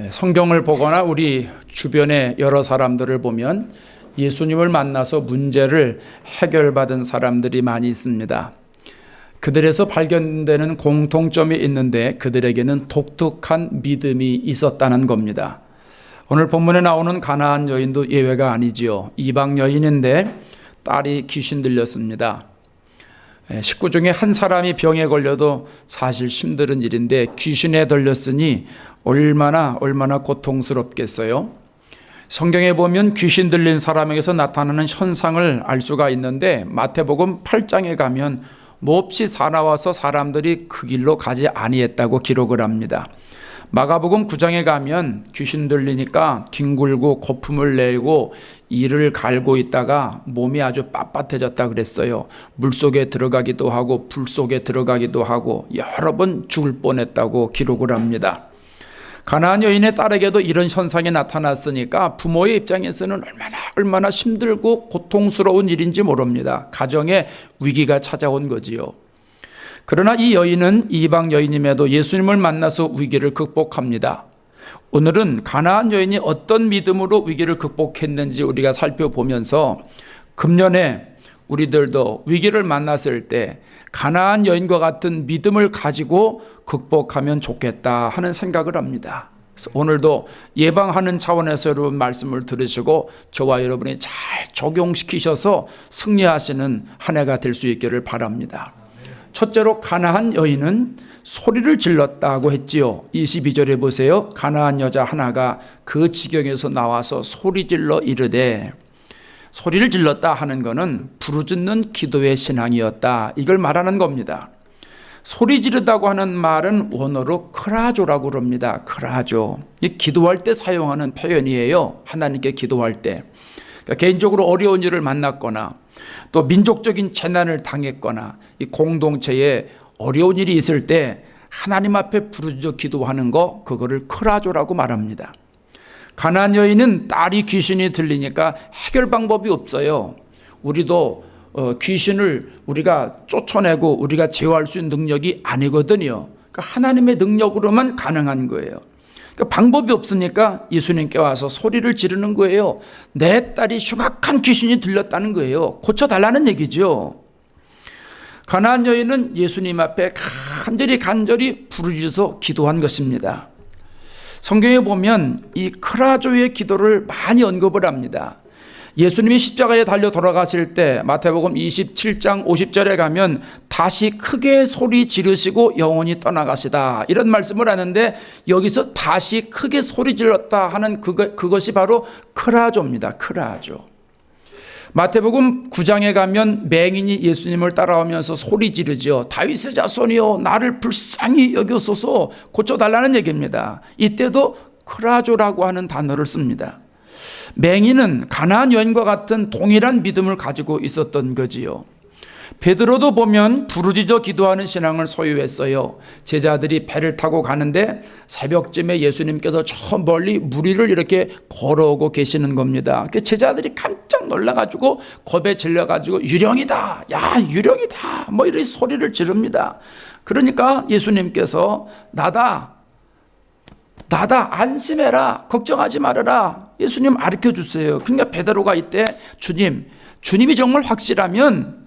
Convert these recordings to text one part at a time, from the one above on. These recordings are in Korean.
성경을 보거나 우리 주변의 여러 사람들을 보면 예수님을 만나서 문제를 해결받은 사람들이 많이 있습니다. 그들에서 발견되는 공통점이 있는데 그들에게는 독특한 믿음이 있었다는 겁니다. 오늘 본문에 나오는 가나안 여인도 예외가 아니지요. 이방 여인인데 딸이 귀신 들렸습니다. 식구 중에 한 사람이 병에 걸려도 사실 힘든 일인데 귀신에 들렸으니 얼마나 고통스럽겠어요. 성경에 보면 귀신 들린 사람에게서 나타나는 현상을 알 수가 있는데 마태복음 8장에 가면 몹시 사나워서 사람들이 그 길로 가지 아니했다고 기록을 합니다. 마가복음 9장에 가면 귀신 들리니까 뒹굴고 거품을 내고 이를 갈고 있다가 몸이 아주 빳빳해졌다 그랬어요. 물속에 들어가기도 하고 불 속에 들어가기도 하고 여러 번 죽을 뻔했다고 기록을 합니다. 가나안 여인의 딸에게도 이런 현상이 나타났으니까 부모의 입장에서는 얼마나 힘들고 고통스러운 일인지 모릅니다. 가정에 위기가 찾아온 거지요. 그러나 이 여인은 이방 여인임에도 예수님을 만나서 위기를 극복합니다. 오늘은 가나안 여인이 어떤 믿음으로 위기를 극복했는지 우리가 살펴보면서 금년에 우리들도 위기를 만났을 때 가나안 여인과 같은 믿음을 가지고 극복하면 좋겠다 하는 생각을 합니다. 그래서 오늘도 예방하는 차원에서 여러분 말씀을 들으시고 저와 여러분이 잘 적용시키셔서 승리하시는 한 해가 될 수 있기를 바랍니다. 첫째로 가나안 여인은 소리를 질렀다고 했지요. 22절에 보세요. 가나안 여자 하나가 그 지경에서 나와서 소리질러 이르되, 소리를 질렀다 하는 것은 부르짖는 기도의 신앙이었다, 이걸 말하는 겁니다. 소리 지르다고 하는 말은 원어로 크라조라고 그럽니다. 크라조. 기도할 때 사용하는 표현이에요. 하나님께 기도할 때. 그러니까 개인적으로 어려운 일을 만났거나 또 민족적인 재난을 당했거나 이 공동체에 어려운 일이 있을 때 하나님 앞에 부르짖어 기도하는 거, 그거를 크라조라고 말합니다. 가나안 여인은 딸이 귀신이 들리니까 해결 방법이 없어요. 우리도 귀신을 우리가 쫓아내고 우리가 제어할 수 있는 능력이 아니거든요. 그러니까 하나님의 능력으로만 가능한 거예요. 그러니까 방법이 없으니까 예수님께 와서 소리를 지르는 거예요. 내 딸이 흉악한 귀신이 들렸다는 거예요. 고쳐달라는 얘기죠. 가나안 여인은 예수님 앞에 간절히 부르짖어서 기도한 것입니다. 성경에 보면 이 크라조의 기도를 많이 언급을 합니다. 예수님이 십자가에 달려 돌아가실 때 마태복음 27장 50절에 가면 다시 크게 소리 지르시고 영원히 떠나가시다, 이런 말씀을 하는데 여기서 다시 크게 소리 질렀다 하는 그것이 바로 크라조입니다. 크라조. 마태복음 9장에 가면 맹인이 예수님을 따라오면서 소리 지르죠. 다윗의 자손이여 나를 불쌍히 여겨소서, 고쳐달라는 얘기입니다. 이때도 크라조라고 하는 단어를 씁니다. 맹인은 가나안 여인과 같은 동일한 믿음을 가지고 있었던 거지요. 베드로도 보면 부르짖어 기도하는 신앙을 소유했어요. 제자들이 배를 타고 가는데 새벽쯤에 예수님께서 저 멀리 물 위를 이렇게 걸어오고 계시는 겁니다. 제자들이 깜짝 놀라가지고 겁에 질려가지고 유령이다, 야 유령이다, 뭐 이런 소리를 지릅니다. 그러니까 예수님께서 나다 안심해라, 걱정하지 말아라, 예수님 가르쳐 주세요. 그러니까 베드로가 이때 주님이 정말 확실하면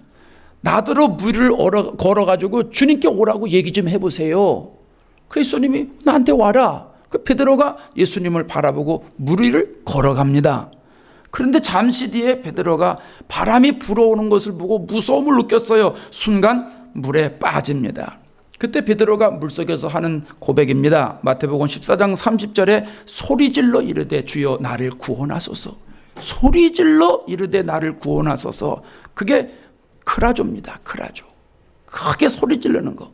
나더러 무리를 걸어가지고 주님께 오라고 얘기 좀 해보세요. 그 예수님이 나한테 와라. 그 베드로가 예수님을 바라보고 무리를 걸어갑니다. 그런데 잠시 뒤에 베드로가 바람이 불어오는 것을 보고 무서움을 느꼈어요. 순간 물에 빠집니다. 그때 베드로가 물속에서 하는 고백입니다. 마태복음 14장 30절에 소리질러 이르되 주여 나를 구원하소서. 소리질러 이르되 나를 구원하소서. 그게 크라조입니다. 크라조. 크게 소리 지르는 거.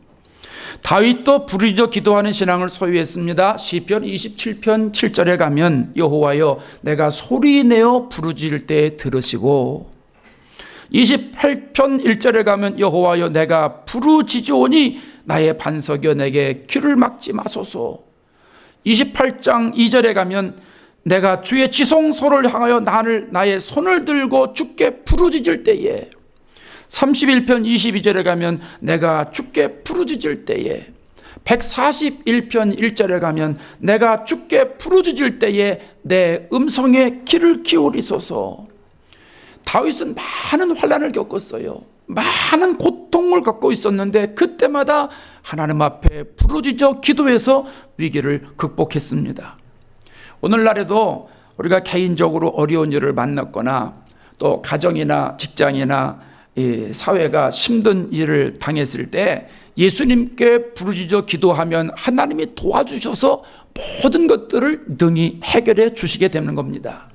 다윗도 부르짖어 기도하는 신앙을 소유했습니다. 시편 27편 7절에 가면 여호와여 내가 소리내어 부르짖을 때 들으시고, 28편 1절에 가면 여호와여 내가 부르짖으오니 나의 반석여 내게 귀를 막지 마소서. 28장 2절에 가면 내가 주의 지성소를 향하여 나의 손을 들고 주께 부르짖을 때에, 31편 22절에 가면 내가 주께 부르짖을 때에, 141편 1절에 가면 내가 주께 부르짖을 때에 내 음성에 귀를 기울이소서. 다윗은 많은 환난을 겪었어요. 많은 고통을 겪고 있었는데 그때마다 하나님 앞에 부르짖어 기도해서 위기를 극복했습니다. 오늘날에도 우리가 개인적으로 어려운 일을 만났거나 또 가정이나 직장이나 사회가 힘든 일을 당했을 때 예수님께 부르짖어 기도하면 하나님이 도와주셔서 모든 것들을 능히 해결해 주시게 되는 겁니다.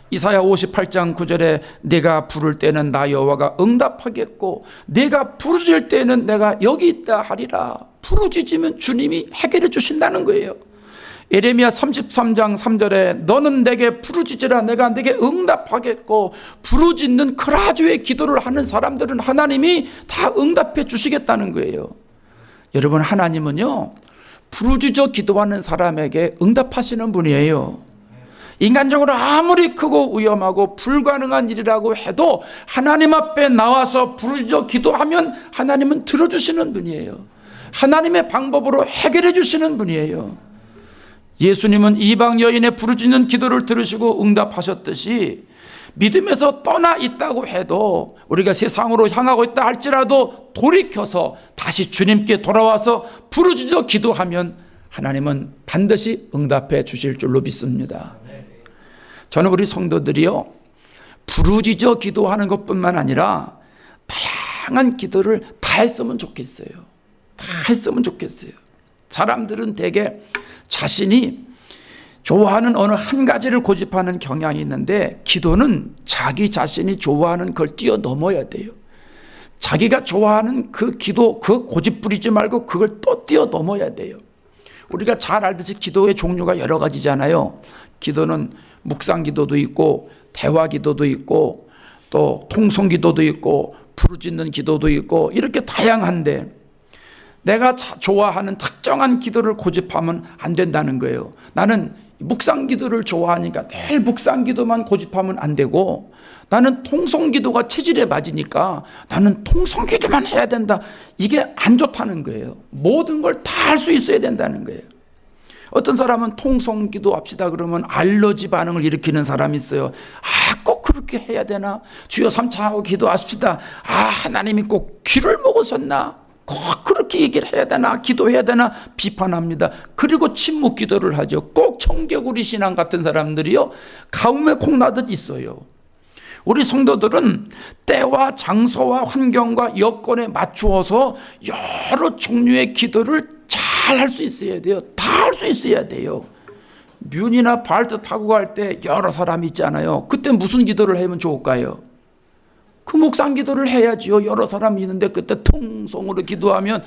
이사야 58장 9절에 내가 부를 때는 나 여호와가 응답하겠고 내가 부르짖을 때는 내가 여기 있다 하리라. 부르짖으면 주님이 해결해 주신다는 거예요. 예레미야 33장 3절에 너는 내게 부르짖으라 내가 내게 응답하겠고, 부르짖는 그라주의 기도를 하는 사람들은 하나님이 다 응답해 주시겠다는 거예요. 여러분, 하나님은요 부르짖어 기도하는 사람에게 응답하시는 분이에요. 인간적으로 아무리 크고 위험하고 불가능한 일이라고 해도 하나님 앞에 나와서 부르짖어 기도하면 하나님은 들어주시는 분이에요. 하나님의 방법으로 해결해 주시는 분이에요. 예수님은 이방 여인의 부르짖는 기도를 들으시고 응답하셨듯이 믿음에서 떠나 있다고 해도 우리가 세상으로 향하고 있다 할지라도 돌이켜서 다시 주님께 돌아와서 부르짖어 기도하면 하나님은 반드시 응답해 주실 줄로 믿습니다. 저는 우리 성도들이요 부르짖어 기도하는 것뿐만 아니라 다양한 기도를 다 했으면 좋겠어요. 다 했으면 좋겠어요. 사람들은 대개 자신이 좋아하는 어느 한 가지를 고집하는 경향이 있는데 기도는 자기 자신이 좋아하는 걸 뛰어넘어야 돼요. 자기가 좋아하는 그 기도, 그 고집 부리지 말고 그걸 또 뛰어넘어야 돼요. 우리가 잘 알듯이 기도의 종류가 여러 가지잖아요. 기도는 묵상 기도도 있고 대화 기도도 있고 또 통성 기도도 있고 부르짖는 기도도 있고 이렇게 다양한데 내가 좋아하는 특정한 기도를 고집하면 안 된다는 거예요. 나는 묵상 기도를 좋아하니까 늘 묵상 기도만 고집하면 안 되고, 나는 통성 기도가 체질에 맞으니까 나는 통성 기도만 해야 된다. 이게 안 좋다는 거예요. 모든 걸 다 할 수 있어야 된다는 거예요. 어떤 사람은 통성 기도 합시다 그러면 알러지 반응을 일으키는 사람이 있어요. 꼭 그렇게 해야 되나? 주여 3차 하고 기도하십시다. 하나님이 꼭 귀를 먹으셨나? 꼭 그렇게 얘기를 해야 되나? 기도해야 되나? 비판합니다. 그리고 침묵 기도를 하죠. 꼭 청개구리 신앙 같은 사람들이요 가뭄에 콩나듯 있어요. 우리 성도들은 때와 장소와 환경과 여건에 맞추어서 여러 종류의 기도를 잘 할 수 있어야 돼요. 다 할 수 있어야 돼요. 뮨이나 발트 타고 갈 때 여러 사람이 있잖아요. 그때 무슨 기도를 하면 좋을까요? 그 묵상 기도를 해야지요. 여러 사람이 있는데 그때 통성으로 기도하면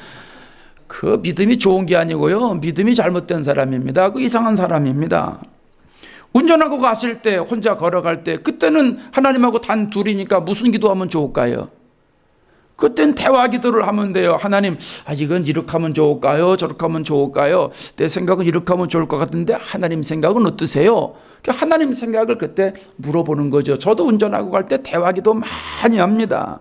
그 믿음이 좋은 게 아니고요. 믿음이 잘못된 사람입니다. 그 이상한 사람입니다. 운전하고 가실 때 혼자 걸어갈 때 그때는 하나님하고 단 둘이니까 무슨 기도하면 좋을까요? 그땐 대화 기도를 하면 돼요. 하나님, 이건 이렇게 하면 좋을까요? 저렇게 하면 좋을까요? 내 생각은 이렇게 하면 좋을 것 같은데 하나님 생각은 어떠세요? 하나님 생각을 그때 물어보는 거죠. 저도 운전하고 갈 때 대화 기도 많이 합니다.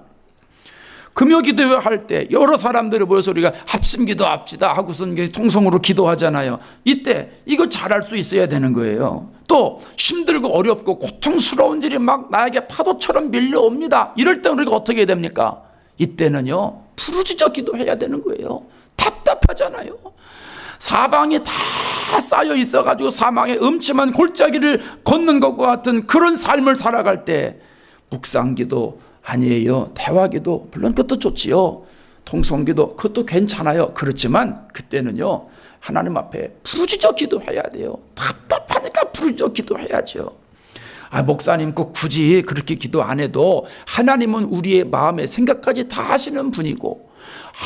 금요 기도할 때 여러 사람들이 모여서 우리가 합심 기도합시다 하고선 통성으로 기도하잖아요. 이때 이거 잘할 수 있어야 되는 거예요. 또 힘들고 어렵고 고통스러운 일이 막 나에게 파도처럼 밀려옵니다. 이럴 때 우리가 어떻게 해야 됩니까? 이때는요 부르짖어 기도해야 되는 거예요. 답답하잖아요. 사방이 다 쌓여 있어가지고 사망의 음침한 골짜기를 걷는 것과 같은 그런 삶을 살아갈 때 묵상기도 아니에요. 대화기도 물론 그것도 좋지요. 통성기도 그것도 괜찮아요. 그렇지만 그때는요 하나님 앞에 부르짖어 기도해야 돼요. 답답하니까 부르짖어 기도해야죠. 목사님 꼭 굳이 그렇게 기도 안 해도 하나님은 우리의 마음의 생각까지 다 아시는 분이고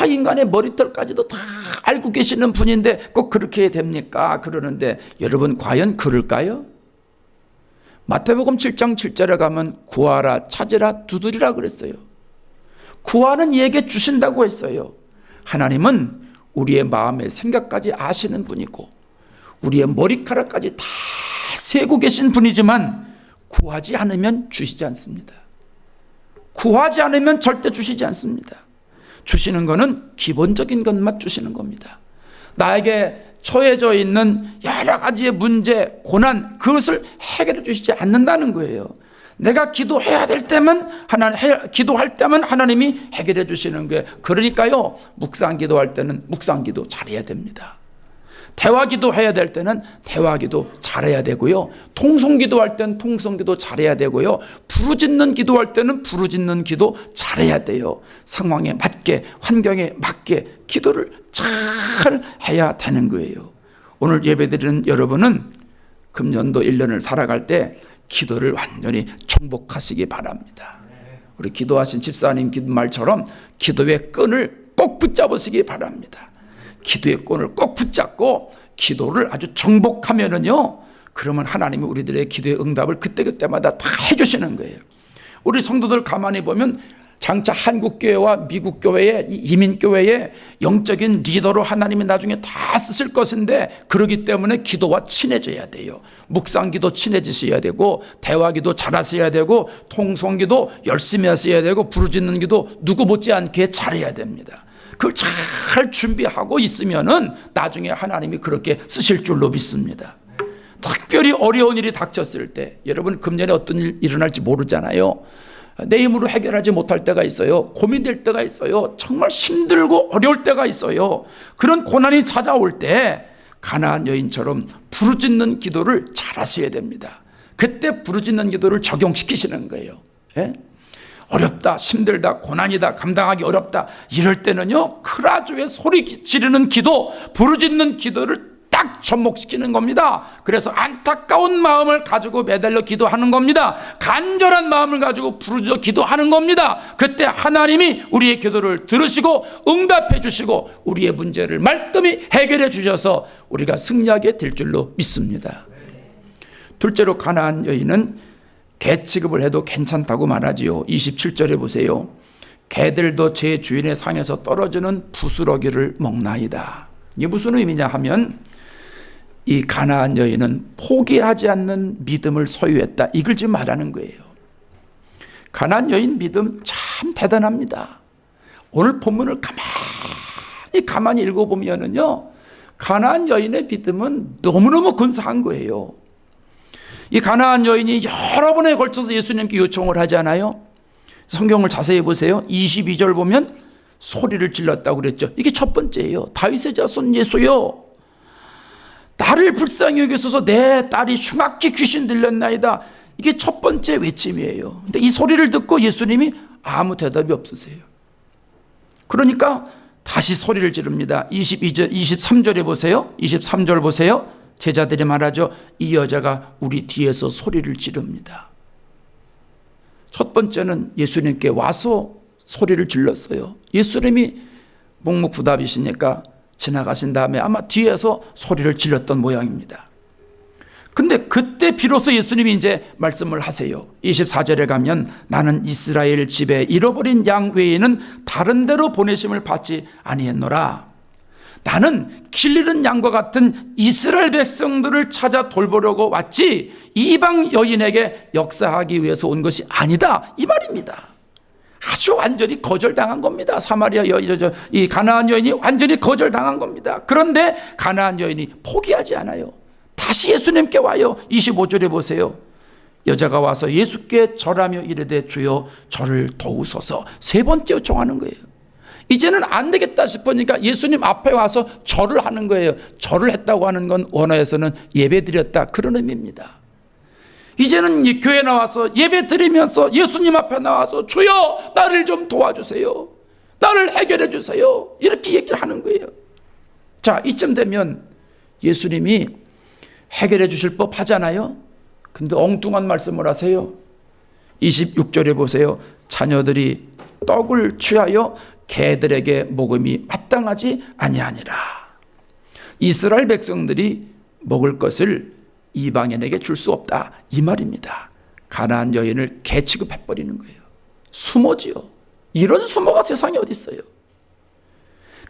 인간의 머리털까지도 다 알고 계시는 분인데 꼭 그렇게 해야 됩니까? 그러는데 여러분 과연 그럴까요? 마태복음 7장 7절에 가면 구하라 찾으라 두드리라 그랬어요. 구하는 이에게 주신다고 했어요. 하나님은 우리의 마음의 생각까지 아시는 분이고 우리의 머리카락까지 다 세고 계신 분이지만 구하지 않으면 주시지 않습니다. 구하지 않으면 절대 주시지 않습니다. 주시는 것은 기본적인 것만 주시는 겁니다. 나에게 처해져 있는 여러 가지의 문제, 고난, 그것을 해결해 주시지 않는다는 거예요. 내가 기도해야 될 때만 기도할 때만 하나님이 해결해 주시는 거예요. 그러니까요, 묵상 기도할 때는 묵상 기도 잘해야 됩니다. 대화 기도해야 될 때는 대화 기도 잘해야 되고요. 통성 기도할 때는 통성 기도 잘해야 되고요. 부르짖는 기도할 때는 부르짖는 기도 잘해야 돼요. 상황에 맞게, 환경에 맞게 기도를 잘 해야 되는 거예요. 오늘 예배드리는 여러분은 금년도 1년을 살아갈 때 기도를 완전히 정복하시기 바랍니다. 우리 기도하신 집사님 말처럼 기도의 끈을 꼭 붙잡으시기 바랍니다. 기도의 끈을 꼭 붙잡고 기도를 아주 정복하면은요, 그러면 하나님이 우리들의 기도의 응답을 그때그때마다 다 해주시는 거예요. 우리 성도들 가만히 보면 장차 한국교회와 미국교회의 이민교회의 영적인 리더로 하나님이 나중에 다 쓰실 것인데, 그러기 때문에 기도와 친해져야 돼요. 묵상기도 친해지셔야 되고, 대화기도 잘하셔야 되고, 통성기도 열심히 하셔야 되고, 부르짖는 기도 누구 못지않게 잘해야 됩니다. 그걸 잘 준비하고 있으면은 나중에 하나님이 그렇게 쓰실 줄로 믿습니다. 특별히 어려운 일이 닥쳤을 때, 여러분 금년에 어떤 일 일어날지 모르잖아요. 내 힘으로 해결하지 못할 때가 있어요. 고민될 때가 있어요. 정말 힘들고 어려울 때가 있어요. 그런 고난이 찾아올 때 가나안 여인처럼 부르짖는 기도를 잘하셔야 됩니다. 그때 부르짖는 기도를 적용시키시는 거예요. 예? 어렵다, 힘들다, 고난이다, 감당하기 어렵다, 이럴 때는요, 크라조의 소리 지르는 기도, 부르짖는 기도를 딱 접목시키는 겁니다. 그래서 안타까운 마음을 가지고 매달려 기도하는 겁니다. 간절한 마음을 가지고 부르짖어 기도하는 겁니다. 그때 하나님이 우리의 기도를 들으시고 응답해 주시고 우리의 문제를 말끔히 해결해 주셔서 우리가 승리하게 될 줄로 믿습니다. 둘째로 가나안 여인은 개 취급을 해도 괜찮다고 말하지요. 27절에 보세요. 개들도 제 주인의 상에서 떨어지는 부스러기를 먹나이다. 이게 무슨 의미냐 하면, 이 가나안 여인은 포기하지 않는 믿음을 소유했다, 이걸 지금 말하는 거예요. 가나안 여인 믿음 참 대단합니다. 오늘 본문을 가만히 읽어보면은요, 가나안 여인의 믿음은 너무너무 근사한 거예요. 이 가나안 여인이 여러 번에 걸쳐서 예수님께 요청을 하잖아요. 성경을 자세히 보세요. 22절 보면 소리를 질렀다고 그랬죠. 이게 첫 번째예요. 다윗의 자손 예수여, 나를 불쌍히 여기소서, 내 딸이 흉악히 귀신 들렸나이다. 이게 첫 번째 외침이에요. 근데 이 소리를 듣고 예수님이 아무 대답이 없으세요. 그러니까 다시 소리를 지릅니다. 22절, 23절에 보세요. 23절 보세요. 제자들이 말하죠. 이 여자가 우리 뒤에서 소리를 지릅니다. 첫 번째는 예수님께 와서 소리를 질렀어요. 예수님이 묵묵부답이시니까 지나가신 다음에 아마 뒤에서 소리를 질렀던 모양입니다. 근데 그때 비로소 예수님이 이제 말씀을 하세요. 24절에 가면 나는 이스라엘 집에 잃어버린 양 외에는 다른 데로 보내심을 받지 아니했노라. 나는 길 잃은 양과 같은 이스라엘 백성들을 찾아 돌보려고 왔지 이방 여인에게 역사하기 위해서 온 것이 아니다, 이 말입니다. 아주 완전히 거절당한 겁니다. 사마리아 여인, 이 가나안 여인이 완전히 거절당한 겁니다. 그런데 가나안 여인이 포기하지 않아요. 다시 예수님께 와요. 25절에 보세요. 여자가 와서 예수께 절하며 이르되 주여 저를 도우소서. 세 번째 요청하는 거예요. 이제는 안 되겠다 싶으니까 예수님 앞에 와서 절을 하는 거예요. 절을 했다고 하는 건 원어에서는 예배 드렸다, 그런 의미입니다. 이제는 이 교회 나와서 예배 드리면서 예수님 앞에 나와서 주여 나를 좀 도와주세요, 나를 해결해 주세요, 이렇게 얘기를 하는 거예요. 자, 이쯤 되면 예수님이 해결해 주실 법 하잖아요. 근데 엉뚱한 말씀을 하세요. 26절에 보세요. 자녀들이 떡을 취하여 개들에게 먹음이 마땅하지 아니하니라. 이스라엘 백성들이 먹을 것을 이방인에게 줄 수 없다, 이 말입니다. 가나안 여인을 개 취급해버리는 거예요. 수모지요. 이런 수모가 세상에 어디 있어요.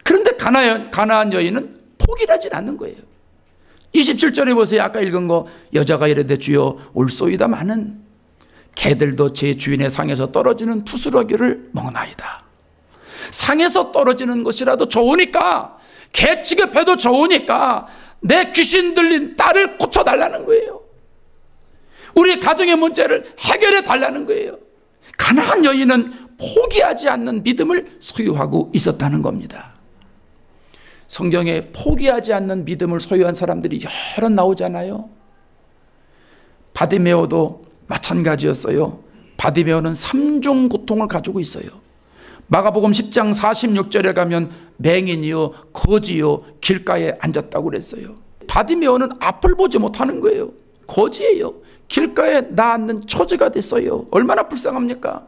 그런데 가나안 여인은 포기를 하진 않는 거예요. 27절에 보세요. 아까 읽은 거, 여자가 이르되 주여 올소이다마는 개들도 제 주인의 상에서 떨어지는 부스러기를 먹나이다. 상에서 떨어지는 것이라도 좋으니까 개 취급해도 좋으니까 내 귀신 들린 딸을 고쳐달라는 거예요. 우리 가정의 문제를 해결해 달라는 거예요. 가나안 여인은 포기하지 않는 믿음을 소유하고 있었다는 겁니다. 성경에 포기하지 않는 믿음을 소유한 사람들이 여러 나오잖아요. 바디메오도 마찬가지였어요. 바디메오는 3종 고통을 가지고 있어요. 마가복음 10장 46절에 가면 맹인이요 거지요 길가에 앉았다고 그랬어요. 바디메오는 앞을 보지 못하는 거예요. 거지예요. 길가에 나앉는 처지가 됐어요. 얼마나 불쌍합니까?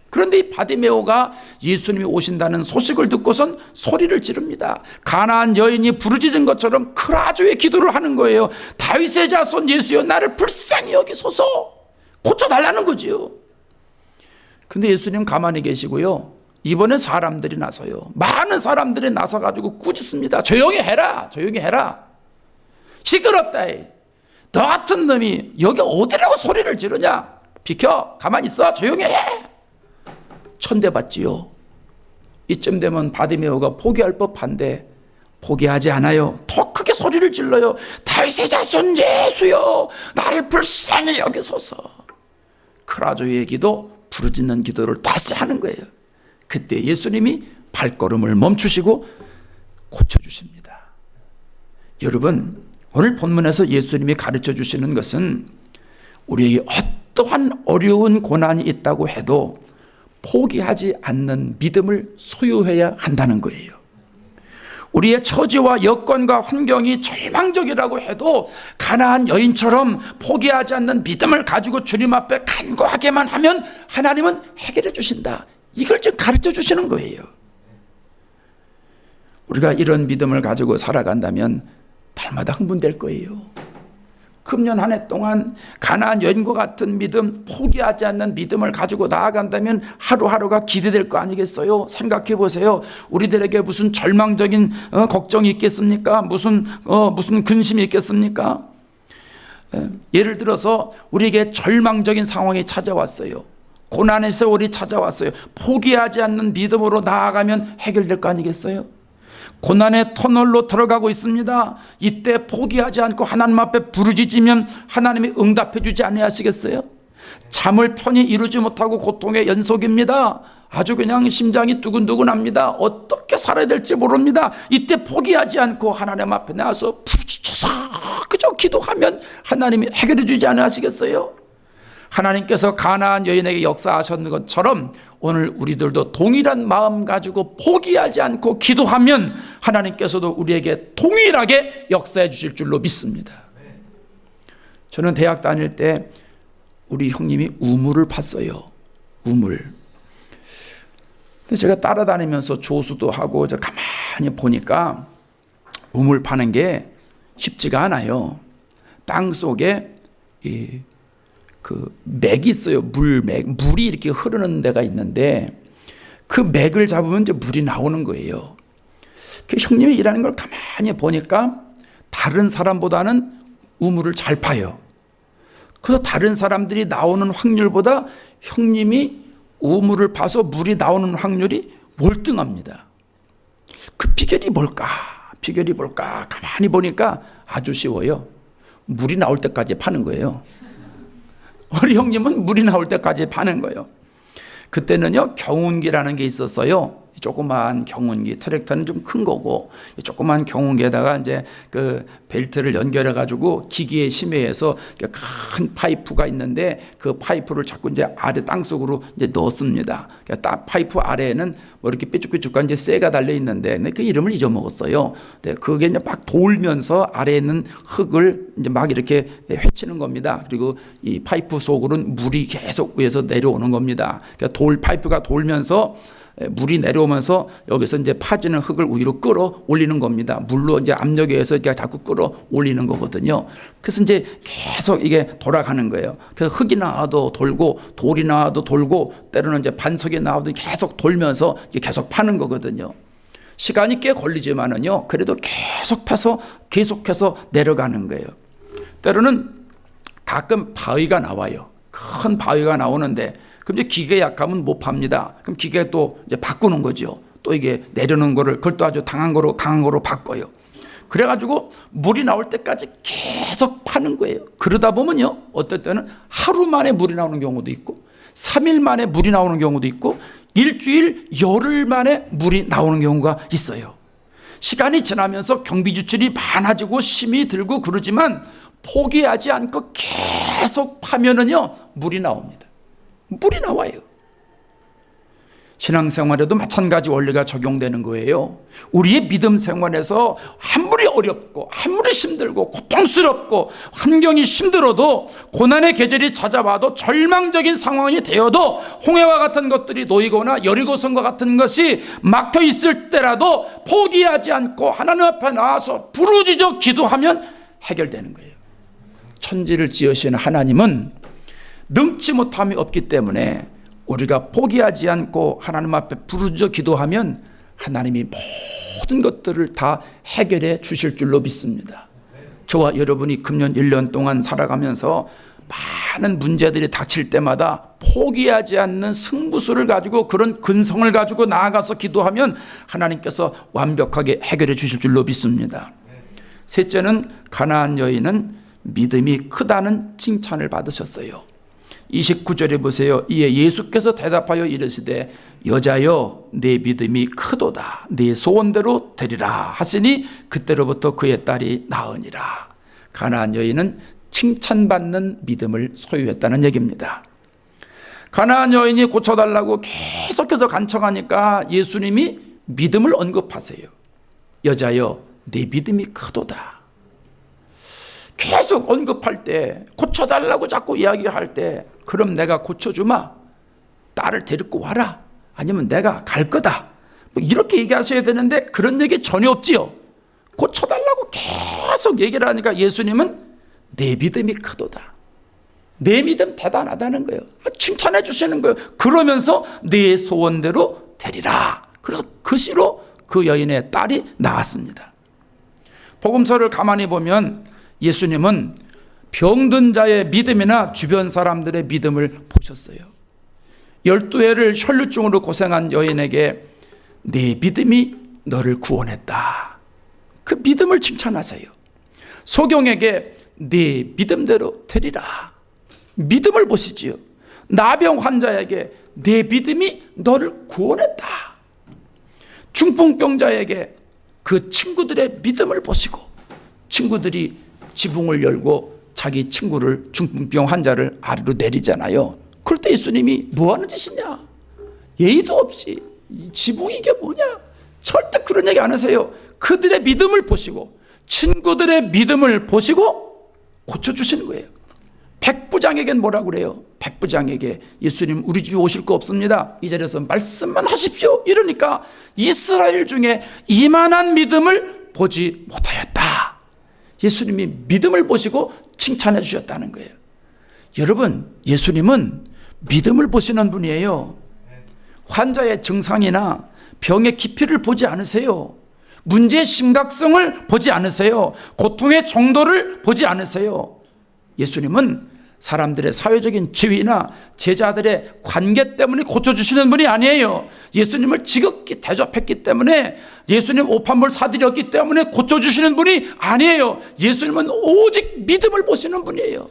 그런데 이 바디메오가 예수님이 오신다는 소식을 듣고선 소리를 지릅니다. 가나안 여인이 부르짖은 것처럼 크라조의 기도를 하는 거예요. 다윗의 자손 예수여, 나를 불쌍히 여기소서. 고쳐달라는 거지요. 근데 예수님 가만히 계시고요, 이번에 사람들이 나서요. 많은 사람들이 나서가지고 꾸짖습니다. 조용히 해라, 조용히 해라. 시끄럽다. 너 같은 놈이 여기 어디라고 소리를 지르냐? 비켜, 가만히 있어, 조용히 해. 천대받지요. 이쯤 되면 바디메오가 포기할 법한데 포기하지 않아요. 더 크게 소리를 질러요. 다윗의 자손 예수여, 나를 불쌍히 여기소서. 크라조의 기도, 부르짖는 기도를 다시 하는 거예요. 그때 예수님이 발걸음을 멈추시고 고쳐주십니다. 여러분, 오늘 본문에서 예수님이 가르쳐 주시는 것은 우리에게 어떠한 어려운 고난이 있다고 해도 포기하지 않는 믿음을 소유해야 한다는 거예요. 우리의 처지와 여건과 환경이 절망적이라고 해도 가나안 여인처럼 포기하지 않는 믿음을 가지고 주님 앞에 간구하게만 하면 하나님은 해결해 주신다. 이걸 지금 가르쳐 주시는 거예요. 우리가 이런 믿음을 가지고 살아간다면 날마다 흥분될 거예요. 금년 한 해 동안 가나안 여인과 같은 믿음, 포기하지 않는 믿음을 가지고 나아간다면 하루하루가 기대될 거 아니겠어요? 생각해 보세요. 우리들에게 무슨 절망적인 걱정이 있겠습니까? 무슨 근심이 있겠습니까? 예를 들어서 우리에게 절망적인 상황이 찾아왔어요. 고난의 세월이 찾아왔어요. 포기하지 않는 믿음으로 나아가면 해결될 거 아니겠어요? 고난의 터널로 들어가고 있습니다. 이때 포기하지 않고 하나님 앞에 부르짖으면 하나님이 응답해 주지 아니하시겠어요? 잠을 편히 이루지 못하고 고통의 연속입니다. 아주 그냥 심장이 두근두근합니다. 어떻게 살아야 될지 모릅니다. 이때 포기하지 않고 하나님 앞에 나와서 부르짖어서 그저 기도하면 하나님이 해결해 주지 아니하시겠어요? 하나님께서 가나안 여인에게 역사하셨는 것처럼 오늘 우리들도 동일한 마음 가지고 포기하지 않고 기도하면 하나님께서도 우리에게 동일하게 역사해 주실 줄로 믿습니다. 저는 대학 다닐 때 우리 형님이 우물을 팠어요. 우물. 근데 제가 따라다니면서 조수도 하고 저 가만히 보니까 우물 파는 게 쉽지가 않아요. 땅 속에 그 맥이 있어요. 물이 이렇게 흐르는 데가 있는데 그 맥을 잡으면 이제 물이 나오는 거예요. 그 형님이 일하는 걸 가만히 보니까 다른 사람보다는 우물을 잘 파요. 그래서 다른 사람들이 나오는 확률보다 형님이 우물을 파서 물이 나오는 확률이 월등합니다. 그 비결이 뭘까? 가만히 보니까 아주 쉬워요. 물이 나올 때까지 파는 거예요. 우리 형님은 물이 나올 때까지 파는 거예요. 그때는요, 경운기라는 게 있었어요. 조그만 경운기, 트랙터는 좀 큰 거고, 조그만 경운기에다가 이제 그 벨트를 연결해가지고 기기에 심해해서 큰 파이프가 있는데 그 파이프를 자꾸 이제 아래 땅 속으로 이제 넣습니다. 파이프 아래에는 뭐 이렇게 삐죽삐죽한 이제 쇠가 달려 있는데 그 이름을 잊어먹었어요. 그게 이제 막 돌면서 아래에 있는 흙을 이제 막 이렇게 헤치는 겁니다. 그리고 이 파이프 속으로는 물이 계속 위에서 내려오는 겁니다. 파이프가 돌면서 물이 내려오면서 여기서 이제 파지는 흙을 위로 끌어 올리는 겁니다. 물로 이제 압력에 의해서 자꾸 끌어 올리는 거거든요. 그래서 이제 계속 이게 돌아가는 거예요. 그래서 흙이 나와도 돌고 돌이 나와도 돌고 때로는 이제 반석이 나와도 계속 돌면서 계속 파는 거거든요. 시간이 꽤 걸리지만은요, 그래도 계속 파서 계속해서 내려가는 거예요. 때로는 가끔 바위가 나와요. 큰 바위가 나오는데 그럼 이제 기계 약하면 못 팝니다. 그럼 기계 또 이제 바꾸는 거죠. 또 이게 내려놓은 거를 그걸 또 아주 강한 거로 바꿔요. 그래가지고 물이 나올 때까지 계속 파는 거예요. 그러다 보면요, 어떨 때는 하루 만에 물이 나오는 경우도 있고 3일 만에 물이 나오는 경우도 있고 일주일, 열흘 만에 물이 나오는 경우가 있어요. 시간이 지나면서 경비 지출이 많아지고 힘이 들고 그러지만 포기하지 않고 계속 파면은요, 물이 나옵니다. 물이 나와요. 신앙생활에도 마찬가지 원리가 적용되는 거예요. 우리의 믿음 생활에서 아무리 어렵고 아무리 힘들고 고통스럽고 환경이 힘들어도 고난의 계절이 찾아와도 절망적인 상황이 되어도 홍해와 같은 것들이 놓이거나 여리고성과 같은 것이 막혀 있을 때라도 포기하지 않고 하나님 앞에 나와서 부르짖어 기도하면 해결되는 거예요. 천지를 지으신 하나님은 능치 못함이 없기 때문에 우리가 포기하지 않고 하나님 앞에 부르짖어 기도하면 하나님이 모든 것들을 다 해결해 주실 줄로 믿습니다. 저와 여러분이 금년 1년 동안 살아가면서 많은 문제들이 닥칠 때마다 포기하지 않는 승부수를 가지고 그런 근성을 가지고 나아가서 기도하면 하나님께서 완벽하게 해결해 주실 줄로 믿습니다. 셋째는 가나안 여인은 믿음이 크다는 칭찬을 받으셨어요. 29절에 보세요. 이에 예수께서 대답하여 이르시되 여자여 내 믿음이 크도다 내 소원대로 되리라 하시니 그때로부터 그의 딸이 나으니라. 가나안 여인은 칭찬받는 믿음을 소유했다는 얘기입니다. 가나안 여인이 고쳐달라고 계속해서 간청하니까 예수님이 믿음을 언급하세요. 여자여 내 믿음이 크도다. 계속 언급할 때, 고쳐달라고 자꾸 이야기할 때, 그럼 내가 고쳐주마, 딸을 데리고 와라, 아니면 내가 갈 거다, 뭐 이렇게 얘기하셔야 되는데 그런 얘기 전혀 없지요. 고쳐달라고 계속 얘기를 하니까 예수님은 내 믿음이 크도다, 내 믿음 대단하다는 거예요. 칭찬해 주시는 거예요. 그러면서 내 소원대로 되리라. 그래서 그 시로 그 여인의 딸이 나왔습니다. 복음서를 가만히 보면 예수님은 병든 자의 믿음이나 주변 사람들의 믿음을 보셨어요. 12해를 혈루증으로 고생한 여인에게 네 믿음이 너를 구원했다, 그 믿음을 칭찬하세요. 소경에게 네 믿음대로 되리라, 믿음을 보시지요. 나병 환자에게 내 믿음이 너를 구원했다. 중풍병자에게 그 친구들의 믿음을 보시고, 친구들이 지붕을 열고 자기 친구를, 중풍병 환자를 아래로 내리잖아요. 그럴 때 예수님이 뭐 하는 짓이냐, 예의도 없이 이 지붕이 이게 뭐냐, 절대 그런 얘기 안 하세요. 그들의 믿음을 보시고 친구들의 믿음을 보시고 고쳐주시는 거예요. 백부장에겐 뭐라고 그래요? 백부장에게 예수님 우리 집에 오실 거 없습니다, 이 자리에서 말씀만 하십시오, 이러니까 이스라엘 중에 이만한 믿음을 보지 못하였다. 예수님이 믿음을 보시고 칭찬해 주셨다는 거예요. 여러분, 예수님은 믿음을 보시는 분이에요. 환자의 증상이나 병의 깊이를 보지 않으세요. 문제의 심각성을 보지 않으세요. 고통의 정도를 보지 않으세요. 예수님은 사람들의 사회적인 지위나 제자들의 관계 때문에 고쳐주시는 분이 아니에요. 예수님을 지극히 대접했기 때문에, 예수님 오판물 사드렸기 때문에 고쳐주시는 분이 아니에요. 예수님은 오직 믿음을 보시는 분이에요.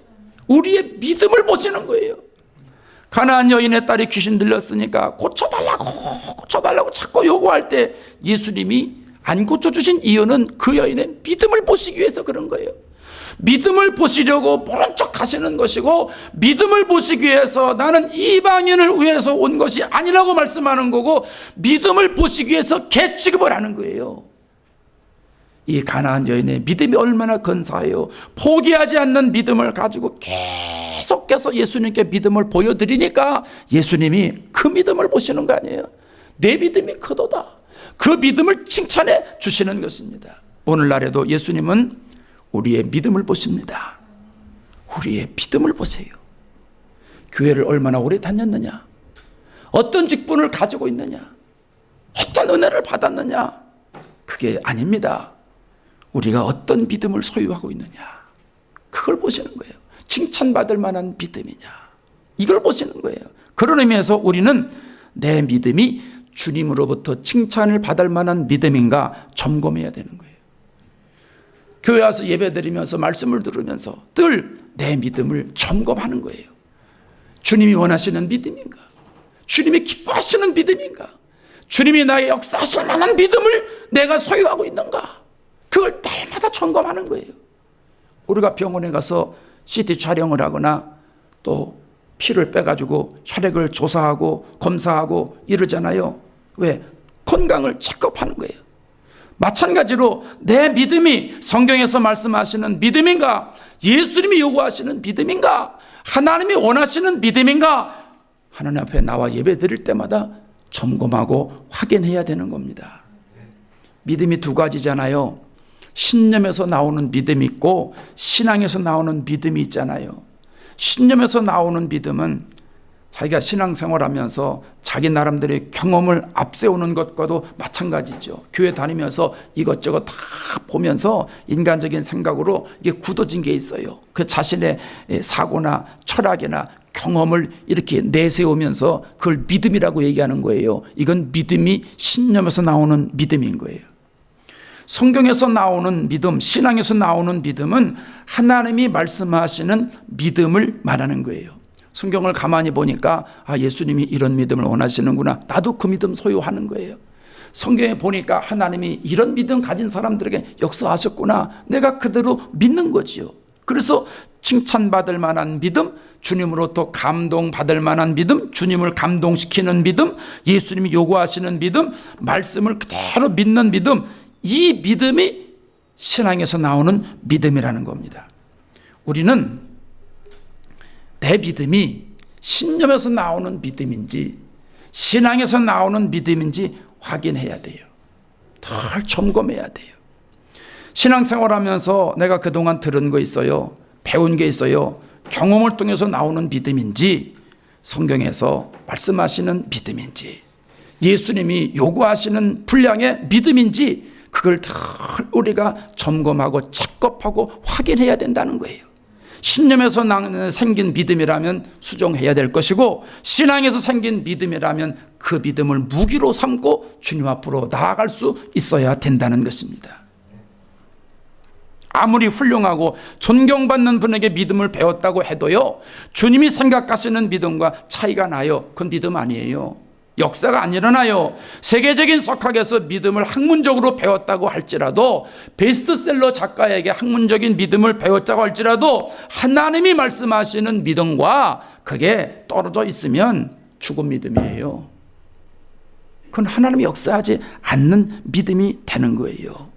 우리의 믿음을 보시는 거예요. 가나안 여인의 딸이 귀신 들렸으니까 고쳐달라고 자꾸 요구할 때 예수님이 안 고쳐주신 이유는 그 여인의 믿음을 보시기 위해서 그런 거예요. 믿음을 보시려고 모른 척 하시는 것이고, 믿음을 보시기 위해서 나는 이방인을 위해서 온 것이 아니라고 말씀하는 거고, 믿음을 보시기 위해서 개 취급을 하는 거예요. 이 가나안 여인의 믿음이 얼마나 근사해요. 포기하지 않는 믿음을 가지고 계속해서 예수님께 믿음을 보여드리니까 예수님이 그 믿음을 보시는 거 아니에요. 내 믿음이 크도다, 그 믿음을 칭찬해 주시는 것입니다. 오늘날에도 예수님은 우리의 믿음을 보십니다. 우리의 믿음을 보세요. 교회를 얼마나 오래 다녔느냐, 어떤 직분을 가지고 있느냐, 어떤 은혜를 받았느냐, 그게 아닙니다. 우리가 어떤 믿음을 소유하고 있느냐, 그걸 보시는 거예요. 칭찬받을 만한 믿음이냐, 이걸 보시는 거예요. 그런 의미에서 우리는 내 믿음이 주님으로부터 칭찬을 받을 만한 믿음인가 점검해야 되는 거예요. 교회 와서 예배드리면서 말씀을 들으면서 늘 내 믿음을 점검하는 거예요. 주님이 원하시는 믿음인가? 주님이 기뻐하시는 믿음인가? 주님이 나의 역사하실 만한 믿음을 내가 소유하고 있는가? 그걸 날마다 점검하는 거예요. 우리가 병원에 가서 CT 촬영을 하거나 또 피를 빼가지고 혈액을 조사하고 검사하고 이러잖아요. 왜? 건강을 체크하는 거예요. 마찬가지로 내 믿음이 성경에서 말씀하시는 믿음인가? 예수님이 요구하시는 믿음인가? 하나님이 원하시는 믿음인가? 하나님 앞에 나와 예배 드릴 때마다 점검하고 확인해야 되는 겁니다. 믿음이 두 가지잖아요. 신념에서 나오는 믿음이 있고 신앙에서 나오는 믿음이 있잖아요. 신념에서 나오는 믿음은 자기가 신앙생활하면서 자기 나름대로의 경험을 앞세우는 것과도 마찬가지죠. 교회 다니면서 이것저것 다 보면서 인간적인 생각으로 이게 굳어진 게 있어요. 그 자신의 사고나 철학이나 경험을 이렇게 내세우면서 그걸 믿음이라고 얘기하는 거예요. 이건 믿음이 신념에서 나오는 믿음인 거예요. 성경에서 나오는 믿음, 신앙에서 나오는 믿음은 하나님이 말씀하시는 믿음을 말하는 거예요. 성경을 가만히 보니까 예수님이 이런 믿음을 원하시는구나. 나도 그 믿음 소유하는 거예요. 성경에 보니까 하나님이 이런 믿음 가진 사람들에게 역사하셨구나. 내가 그대로 믿는 거지요. 그래서 칭찬받을 만한 믿음, 주님으로부터 감동받을 만한 믿음, 주님을 감동시키는 믿음, 예수님이 요구하시는 믿음, 말씀을 그대로 믿는 믿음, 이 믿음이 신앙에서 나오는 믿음이라는 겁니다. 우리는 내 믿음이 신념에서 나오는 믿음인지 신앙에서 나오는 믿음인지 확인해야 돼요. 덜 점검해야 돼요. 신앙생활하면서 내가 그동안 들은 거 있어요. 배운 게 있어요. 경험을 통해서 나오는 믿음인지 성경에서 말씀하시는 믿음인지 예수님이 요구하시는 분량의 믿음인지 그걸 덜 우리가 점검하고 체크하고 확인해야 된다는 거예요. 신념에서 생긴 믿음이라면 수정해야 될 것이고 신앙에서 생긴 믿음이라면 그 믿음을 무기로 삼고 주님 앞으로 나아갈 수 있어야 된다는 것입니다. 아무리 훌륭하고 존경받는 분에게 믿음을 배웠다고 해도요, 주님이 생각하시는 믿음과 차이가 나요. 그건 믿음 아니에요. 역사가 안 일어나요. 세계적인 석학에서 믿음을 학문적으로 배웠다고 할지라도 베스트셀러 작가에게 학문적인 믿음을 배웠다고 할지라도 하나님이 말씀하시는 믿음과 그게 떨어져 있으면 죽은 믿음이에요. 그건 하나님이 역사하지 않는 믿음이 되는 거예요.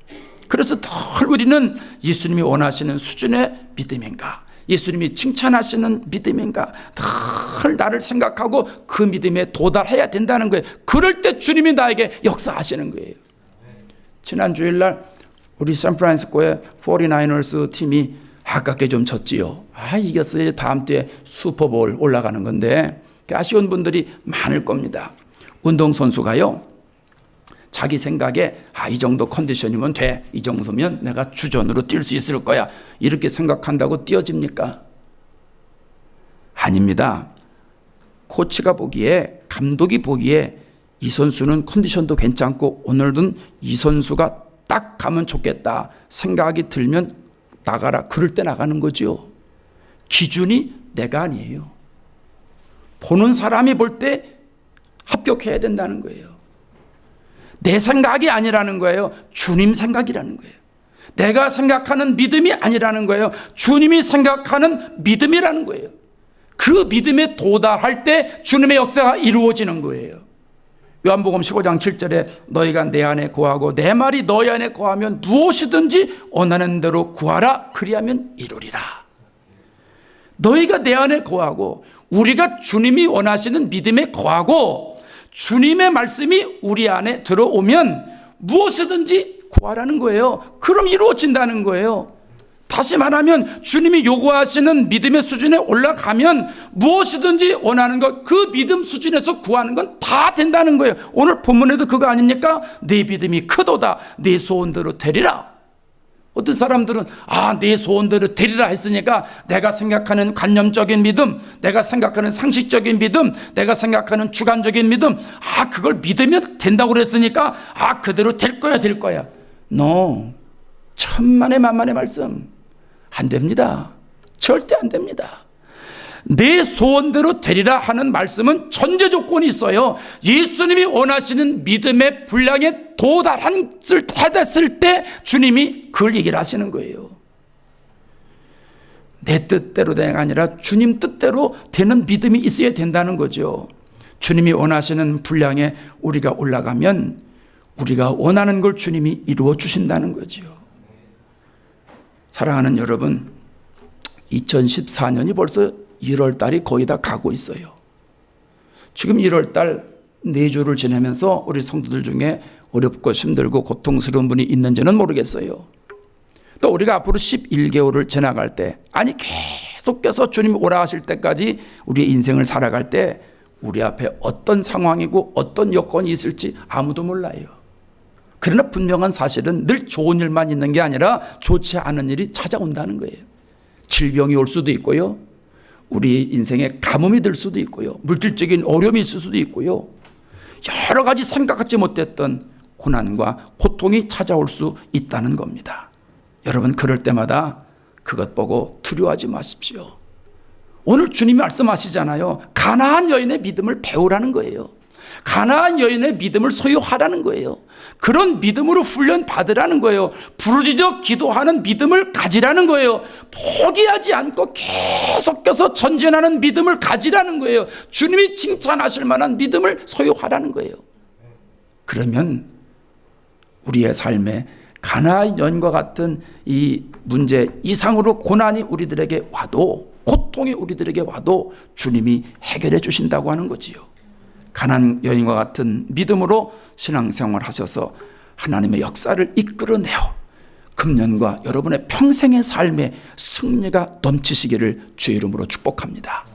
그래서 덜 우리는 예수님이 원하시는 수준의 믿음인가, 예수님이 칭찬하시는 믿음인가 늘 나를 생각하고 그 믿음에 도달해야 된다는 거예요. 그럴 때 주님이 나에게 역사하시는 거예요. 지난 주일날 우리 샌프란시스코의 49ers 팀이 아깝게 좀 졌지요. 이겼어요. 다음 주에 슈퍼볼 올라가는 건데 아쉬운 분들이 많을 겁니다. 운동선수가요, 자기 생각에 이 정도 컨디션이면 돼, 이 정도면 내가 주전으로 뛸 수 있을 거야, 이렇게 생각한다고 뛰어집니까? 아닙니다. 코치가 보기에, 감독이 보기에 이 선수는 컨디션도 괜찮고 오늘은 이 선수가 딱 가면 좋겠다 생각이 들면 나가라, 그럴 때 나가는 거죠. 기준이 내가 아니에요. 보는 사람이 볼 때 합격해야 된다는 거예요. 내 생각이 아니라는 거예요. 주님 생각이라는 거예요. 내가 생각하는 믿음이 아니라는 거예요. 주님이 생각하는 믿음이라는 거예요. 그 믿음에 도달할 때 주님의 역사가 이루어지는 거예요. 요한복음 15장 7절에 너희가 내 안에 거하고 내 말이 너희 안에 거하면 무엇이든지 원하는 대로 구하라, 그리하면 이루리라. 너희가 내 안에 거하고 우리가 주님이 원하시는 믿음에 거하고 주님의 말씀이 우리 안에 들어오면 무엇이든지 구하라는 거예요. 그럼 이루어진다는 거예요. 다시 말하면 주님이 요구하시는 믿음의 수준에 올라가면 무엇이든지 원하는 것, 그 믿음 수준에서 구하는 건 다 된다는 거예요. 오늘 본문에도 그거 아닙니까? 네 믿음이 크도다, 네 소원대로 되리라. 어떤 사람들은 내 소원대로 되리라 했으니까 내가 생각하는 관념적인 믿음, 내가 생각하는 상식적인 믿음, 내가 생각하는 주관적인 믿음, 그걸 믿으면 된다고 그랬으니까 그대로 될 거야. No. 천만의 만만의 말씀. 안 됩니다. 절대 안 됩니다. 내 소원대로 되리라 하는 말씀은 전제 조건이 있어요. 예수님이 원하시는 믿음의 분량에 도달했을 때 주님이 그걸 얘기를 하시는 거예요. 내 뜻대로 되가 아니라 주님 뜻대로 되는 믿음이 있어야 된다는 거죠. 주님이 원하시는 분량에 우리가 올라가면 우리가 원하는 걸 주님이 이루어 주신다는 거죠. 사랑하는 여러분, 2014년이 벌써 1월 달이 거의 다 가고 있어요. 지금 1월 달 4주를 지내면서 우리 성도들 중에 어렵고 힘들고 고통스러운 분이 있는지는 모르겠어요. 또 우리가 앞으로 11개월을 지나갈 때, 계속해서 주님이 오라 하실 때까지 우리의 인생을 살아갈 때 우리 앞에 어떤 상황이고 어떤 여건이 있을지 아무도 몰라요. 그러나 분명한 사실은 늘 좋은 일만 있는 게 아니라 좋지 않은 일이 찾아온다는 거예요. 질병이 올 수도 있고요, 우리 인생에 가뭄이 들 수도 있고요, 물질적인 어려움이 있을 수도 있고요, 여러 가지 생각하지 못했던 고난과 고통이 찾아올 수 있다는 겁니다. 여러분, 그럴 때마다 그것 보고 두려워하지 마십시오. 오늘 주님이 말씀하시잖아요. 가나안 여인의 믿음을 배우라는 거예요. 가나안 여인의 믿음을 소유하라는 거예요. 그런 믿음으로 훈련 받으라는 거예요. 부르짖어 기도하는 믿음을 가지라는 거예요. 포기하지 않고 계속해서 전진하는 믿음을 가지라는 거예요. 주님이 칭찬하실 만한 믿음을 소유하라는 거예요. 그러면 우리의 삶에 가나안 여인과 같은 이 문제 이상으로 고난이 우리들에게 와도, 고통이 우리들에게 와도 주님이 해결해 주신다고 하는 거지요. 가나안 여인과 같은 믿음으로 신앙생활 하셔서 하나님의 역사를 이끌어내어 금년과 여러분의 평생의 삶에 승리가 넘치시기를 주의 이름으로 축복합니다.